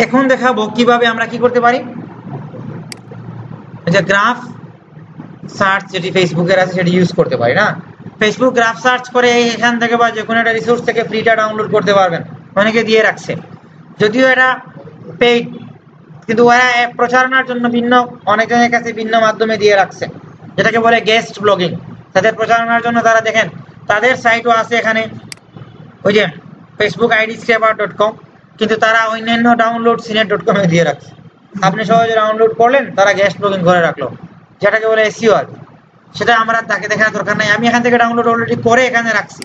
এখন দেখাবো কিভাবে আমরা কি করতে পারি। যে গ্রাফ সার্চ যেটি ফেসবুকের আছে সেটি ইউজ করতে পারি না। ফেসবুক গ্রাফ সার্চ করে এখান থেকে বা যে কোনো একটা রিসোর্স থেকে ফ্রিটা ডাউনলোড করতে পারবেন, অনেকে দিয়ে রাখছে, যদিও এটা পেইড, কিন্তু ওরা প্রচারণার জন্য ভিন্ন অনেকজনের কাছে ভিন্ন মাধ্যমে দিয়ে রাখছে, যেটাকে বলে গেস্ট ব্লগিং। তাদের প্রচারণার জন্য তারা দেখেন তাদের সাইটও আছে এখানে, ওই যে ফেসবুক idscraper.com, কিন্তু তারা অন্যান্য ডাউনলোড সিনেট.com এ দিয়ে রাখছে। আপনি সহজে ডাউনলোড করলেন, তারা গেস্ট ব্লগিং করে রাখলো, যেটাকে বলে এসইও আর কি। সেটা আমরা তাকে দেখার দরকার নাই, আমি এখান থেকে ডাউনলোড অলরেডি করে এখানে রাখছি।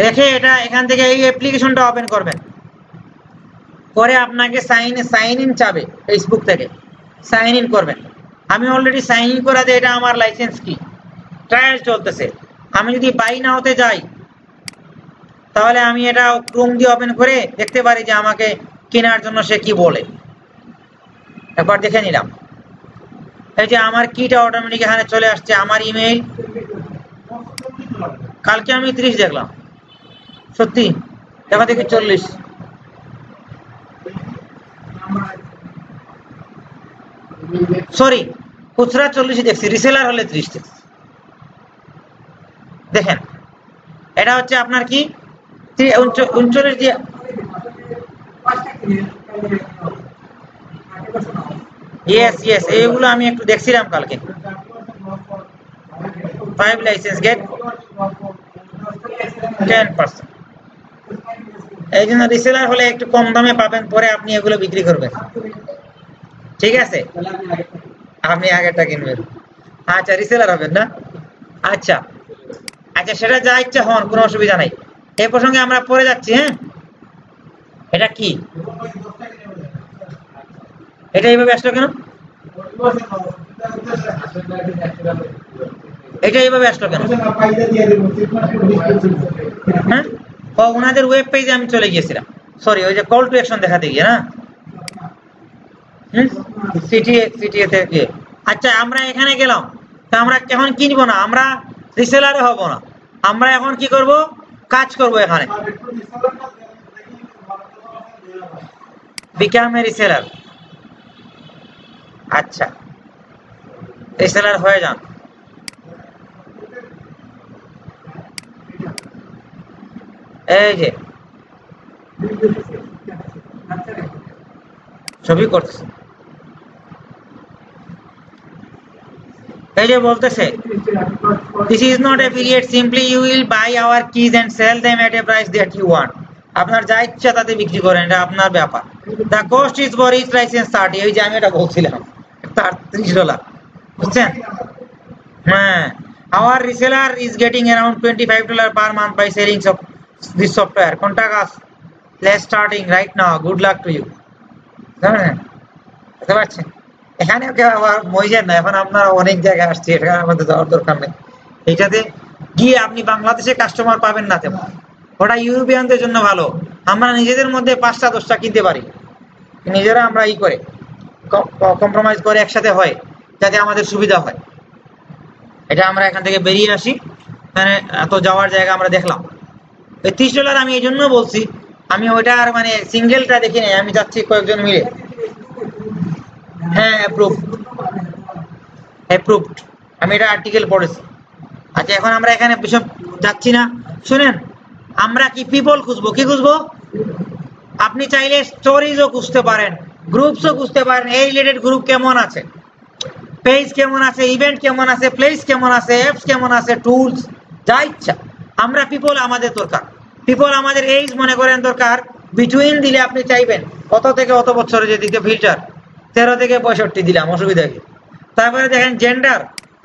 রেখে এটা এখান থেকে এই অ্যাপ্লিকেশনটা ওপেন করবেন, পরে আপনাকে সাইন ইন চাবে ফেসবুক থেকে, সাইন ইন করবেন। আমি অলরেডি সাইন ইন করা দিয়ে এটা আমার লাইসেন্স কি ট্রায়াল চলতেছে। আমি যদি বাই নাওতে যাই তাহলে আমি এটা ক্রোম দিয়ে ওপেন করে দেখতে পারি যে আমাকে কেনার জন্য সে কি বলে। একবার দেখে নিলাম, এই যে আমার কিটা অটোমেটিক এখানে চলে আসছে, আমার ইমেইল। কালকে আমি 30 দেখলাম, সত্যি দেখা দেখি 40। সরি, খুচরা 40 দেখছি, রিসেলার হলে 30 দেখছি। দেখেন এটা হচ্ছে আপনার কি 39 দিয়ে ইয়েস এইগুলো আমি একটু দেখছিলাম কালকে। 5 লাইসেন্স গেট 10%। এই জন্য রিসেলার হলে একটু কম দামে পাবেন, পরে আপনি এগুলো বিক্রি করবেন। ঠিক আছে, আপনি আগেরটা কিনবেন। আচ্ছা, রিসেলার হবেন না? আচ্ছা আচ্ছা, সেটা যা ইচ্ছা হন, কোনো অসুবিধা নাই। এই প্রসঙ্গে আমরা পরে যাচ্ছি। হ্যাঁ, এটা কি, এটা এইভাবে আসলো কেন? এটা এইভাবে আসলো কেন? হ্যাঁ, ও ওনাদের ওয়েব পেজে আমি চলে গিয়েছিলাম, সরি, ওই যে কল টু অ্যাকশন দেখাতে গিয়ে না। সিটিএ তে গিয়ে। আচ্ছা, আমরা এখানে গেলাম, তা আমরা এখন কিনবো না, আমরা রিসেলারে হব না, আমরা এখন কি করব, কাজ করব এখানে, বিকাম এ রিসেলার। আচ্ছা, রিসেলার হয়ে যান। এই যে ছবি করতেছে, এই যে বলতেছে this is not affiliate, simply you will buy our keys and sell them at a price that you want. আপনার যা ইচ্ছা তাতে বিক্রি করেন, এটা আপনার ব্যাপার। the cost is for each license 30, এই যে আমি এটা বলছিলাম, $30, বুঝছেন? হ্যাঁ, our reseller is getting around $25 per month by selling this software. contact us, let's starting right now, good luck to you. জানেন, বুঝতে পারছেন? এখানে কেউ আবার মইজেন না, এখন আপনারা অনেক জায়গায় আসছে, এটা আমাদের যাওয়ার দরকার নেই। এইটাতে গিয়ে আপনি বাংলাদেশে কাস্টমার পাবেন না, তেমন ওটা ইউরোপিয়ানদের জন্য ভালো। আমরা নিজেদের মধ্যে 5টা 10টা কিনতে পারি, নিজেরা আমরা ই করে কম্প্রোমাইজ করে একসাথে হয়, যাতে আমাদের সুবিধা হয়। এটা আমরা এখান থেকে বেরিয়ে আসি, মানে এত যাওয়ার জায়গা আমরা দেখলাম। এই $30 আমি এই জন্য বলছি, আমি ওইটার মানে সিঙ্গেলটা দেখি নাই, আমি যাচ্ছি কয়েকজন মিলে। হ্যাঁ, অ্যাপ্রুভড, আমি এটা আর্টিকেল পড়েছি। আচ্ছা, এখন আমরা এখানে বিশপ যাচ্ছি না, শুনেন, আমরা কি পিপল খুঁজবো, কি খুঁজবো? আপনি চাইলে স্টোরিজও খুঁজতে পারেন, গ্রুপসও খুঁজতে পারেন, এই রিলেটেড গ্রুপ কেমন আছে, পেজ কেমন আছে, ইভেন্ট কেমন আছে, প্লেস কেমন আছে, অ্যাপস কেমন আছে, টুলস, যা ইচ্ছা। আমরা পিপল আমাদের দরকার, পিপল আমাদের এইজ মনে করেন দরকার, বিটুইন দিলে আপনি চাইবেন কত থেকে কত বছরে যে দিতে, ফিল্টার 13 থেকে 65 দিলাম, অসুবিধা কি? তারপরে দেখেন জেন্ডার,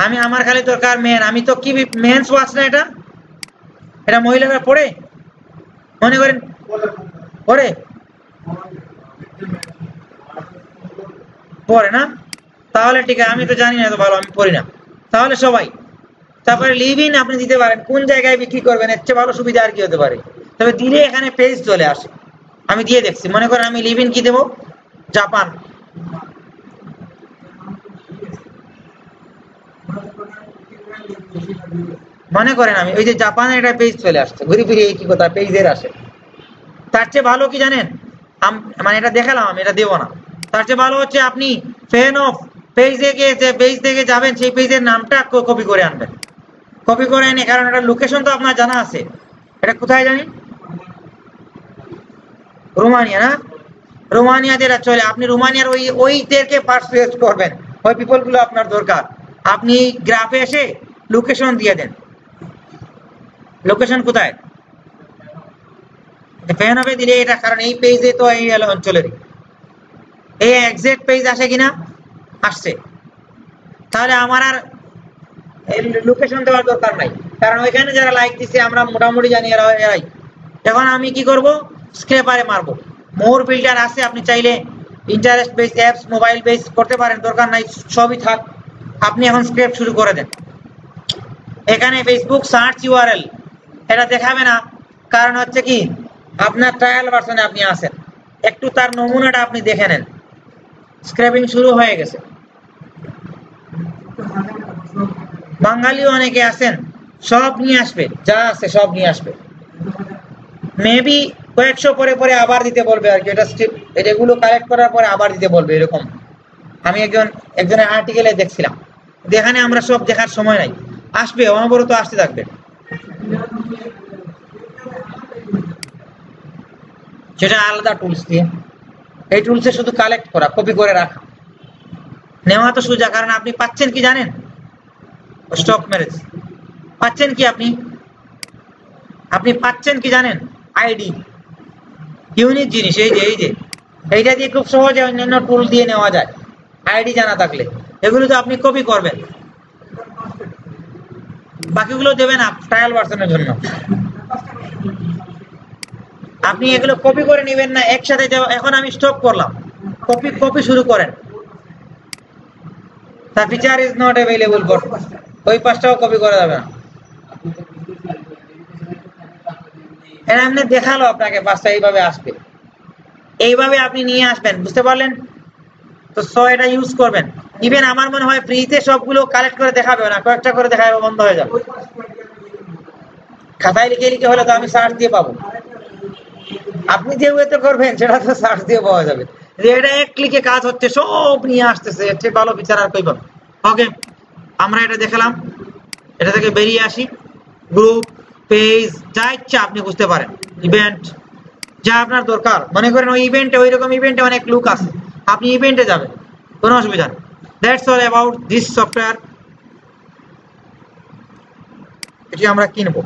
আমি আমার খালি দরকার মেন, আমি তো কি মেন্স ওয়াচ না, এটা মহিলারা পড়ে মনে করেন, পড়ে না? তাহলে ঠিক আছে, আমি তো জানি না, তো ভালো, আমি পড়ি না, তাহলে সবাই। তারপরে লিভ ইন আপনি দিতে পারেন, কোন জায়গায় বিক্রি করবেন, এর চেয়ে ভালো সুবিধা আর কি হতে পারে। তবে দিলে এখানে পেজ চলে আসে, আমি দিয়ে দেখছি। মনে করেন আমি লিভ ইন কি দেবো, জাপান, মনে করেন আমি ওই যে জাপানের একটা পেজ চলে আসছে, ঘুরে ফিরে কি কথা পেজের আসে। তার চেয়ে ভালো কি জানেন, মানে এটা দেখালাম, আমি এটা দেবো না। তার চেয়ে ভালো হচ্ছে আপনি ফ্যান অফ পেজে গিয়ে যে পেজ থেকে যাবেন সেই পেজের নামটা কপি করে আনবেন, কপি করে এনে, কারণ এটা লোকেশন তো আপনার জানা আছে। এটা কোথায় জানি, রোমানিয়া না? রোমানিয়া যেটা চলে, আপনি রোমানিয়ার ওইদেরকে পারসুয়েট করবেন, ওই পিপল গুলো আপনার দরকার। আপনি গ্রাফে এসে লোকেশন দিয়ে দেন, লোকেশন কোথায় ফ্যান হবে দিলে এটা, কারণ এই পেজে তো এই অঞ্চলের এই এক্সাক্ট পেজ আসে কিনা, আসছে, তাহলে আমার আর লোকেশন দেওয়ার দরকার নাই, কারণ ওইখানে যারা লাইক দিছে আমরা মোটামুটি জানি এরাই। এখন আমি কি করব, স্ক্রেপারে মারবো, মোর ফিল্টার আছে, আপনি চাইলে interest base apps mobile base করতে পারেন, দরকার নাই, সবই থাক। আপনি এখন স্ক্রেপ শুরু করে দেন। এখানে ফেসবুক সার্চ ইউআরএল এটা দেখাবে না, কারণ হচ্ছে কি আপনার ট্রায়াল ভার্সনে আপনি আছেন, একটু তার নমুনাটা আপনি দেখে নেন। স্ক্র্যাপিং শুরু হয়ে গেছে, বাঙালিও অনেকে আছেন, সব নিয়ে আসবে, যা আছে সব নিয়ে আসবে। মেবি কয়েকশো পরে পরে আবার দিতে বলবে আর কি, এটা এগুলো কালেক্ট করার পরে আবার দিতে বলবে এরকম। আমি একজনের আর্টিকেলে দেখছিলাম, এখানে আমরা সব দেখার সময় নাই, আসবে, অনবরত আসতে থাকবে। সেটা আলাদা টুলস দিয়ে, এই টুলসে শুধু কালেক্ট করা, কপি করে রাখা, নেওয়া তো সোজা, কারণ আপনি পাচ্ছেন কি জানেন, স্টক ম্যারেজ পাচ্ছেন কি, আপনি পাচ্ছেন কি জানেন, আইডি, ইউনিক জিনিস, এই যে এইটা দিয়ে খুব সহজে অন্যান্য টুল দিয়ে নেওয়া যায়, আইডি জানা থাকলে। এগুলো তো আপনি কপি করবেন, বাকিগুলো দেবেন ট্রায়াল ভার্সনের জন্য। আপনি এগুলো কপি করে নেবেন না একসাথে, এখন আমি স্টপ করলাম, কপি শুরু করেন। The feature is not available for, ওই পাঁচটাও কপি করা যাবে না। এটা আপনি দেখালো আপনাকে পাঁচটা এইভাবে আসবে, এইভাবে আপনি নিয়ে আসবেন, বুঝতে পারলেন তো? এটা ইউজ করবেন। ইভেন আমার মনে হয় ফ্রিতে সবগুলো কালেক্ট করে দেখাবে না, কয়েকটা করে দেখাবে, বন্ধ হয়ে যাবে। খাতায় লিখে লিখে হলে তো আমি সার্চ দিয়ে পাবো, আপনি যে ওয়েতে করবেন সেটা তো সার্চ দিয়ে পাওয়া যাবে। এটা এক ক্লিকে কাজ হচ্ছে, সব নিয়ে আসতেছে, এর চেয়ে ভালো ফিচার আর কই পাবো। ওকে, আমরা এটা দেখালাম, এটা থেকে বেরিয়ে আসি। গ্রুপ, পেজ, যা ইচ্ছা আপনি বুঝতে পারেন, ইভেন্ট, যা আপনার দরকার। মনে করেন ওই ইভেন্টে, ওই রকম ইভেন্টে অনেক লুক আছে, আপনি ইভেন্টে যাবেন, কোনো অসুবিধা নেই। That's all about this software. এটি আমরা কিনবো।